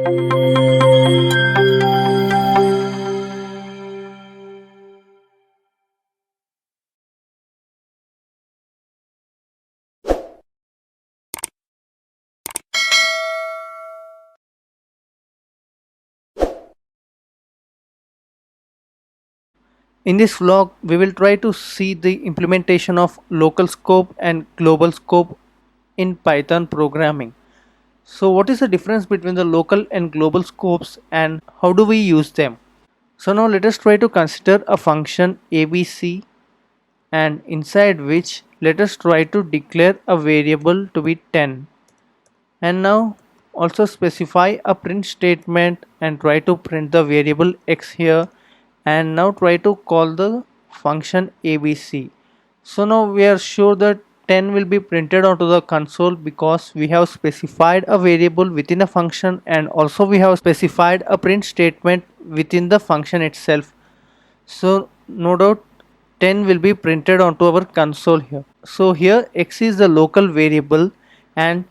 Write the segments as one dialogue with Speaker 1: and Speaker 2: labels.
Speaker 1: In this vlog, we will try to see the implementation of local scope and global scope in Python programming. So what is the difference between the local and global scopes and how do we use them? So now let us try to consider a function ABC, and inside which let us try to declare a variable to be 10, and now also specify a print statement and try to print the variable x here, and now try to call the function ABC. So now we are sure that 10 will be printed onto the console because we have specified a variable within a function, and also we have specified a print statement within the function itself. So no doubt 10 will be printed onto our console here. So here x is the local variable, and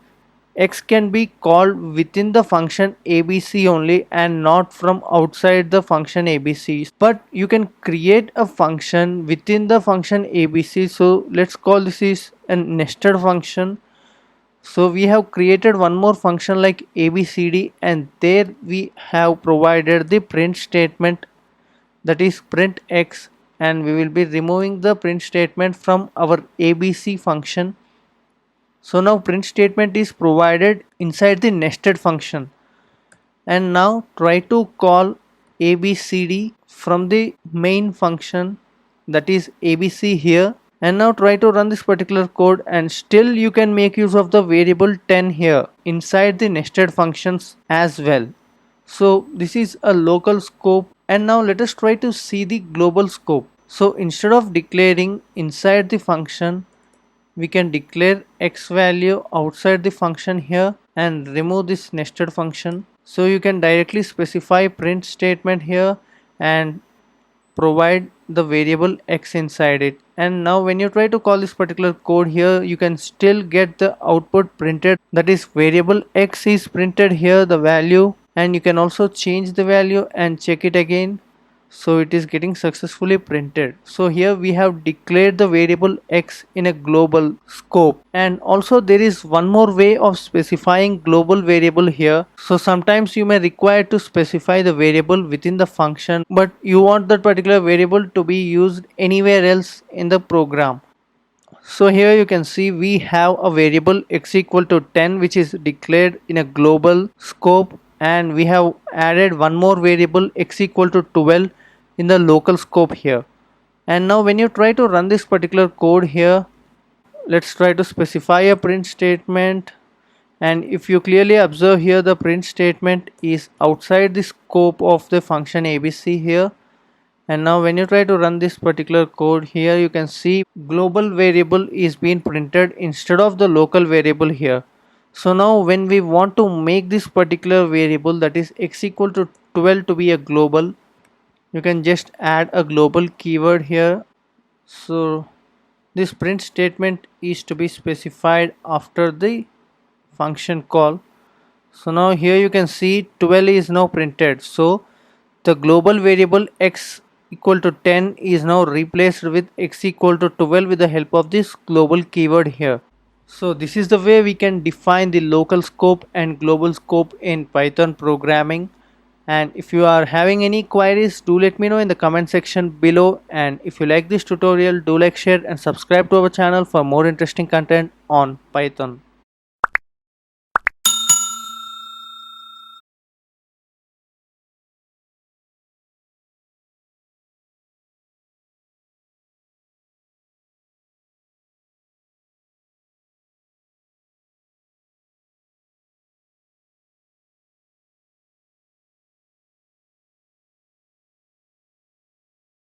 Speaker 1: x can be called within the function abc only and not from outside the function abc. But you can create a function within the function abc. So let's call this is a nested function. So we have created one more function like abcd, and there we have provided the print statement, that is print x, and we will be removing the print statement from our abc function. So now print statement is provided inside the nested function, and now try to call abcd from the main function, that is abc here, and now try to run this particular code, and still you can make use of the variable 10 here inside the nested functions as well. So this is a local scope, and now let us try to see the global scope. So instead of declaring inside the function, we can declare x value outside the function here and remove this nested function. So you can directly specify print statement here and provide the variable x inside it, and now when you try to call this particular code here, you can still get the output printed, that is variable x is printed here, the value, and you can also change the value and check it again. So it is getting successfully printed. So here we have declared the variable x in a global scope, and also there is one more way of specifying global variable here. So sometimes you may require to specify the variable within the function, but you want that particular variable to be used anywhere else in the program. So here you can see we have a variable x equal to 10 which is declared in a global scope, and we have added one more variable x equal to 12 in the local scope here. And now when you try to run this particular code here, let's try to specify a print statement, and if you clearly observe here, the print statement is outside the scope of the function abc here. And now when you try to run this particular code here, you can see global variable is being printed instead of the local variable here. So now when we want to make this particular variable, that is x equal to 12, to be a global, you can just add a global keyword here. So this print statement is to be specified after the function call. So now here you can see 12 is now printed. So the global variable x equal to 10 is now replaced with x equal to 12 with the help of this global keyword here. So this is the way we can define the local scope and global scope in Python programming. And if you are having any queries, do let me know in the comment section below. And if you like this tutorial, do like, share and subscribe to our channel for more interesting content on Python.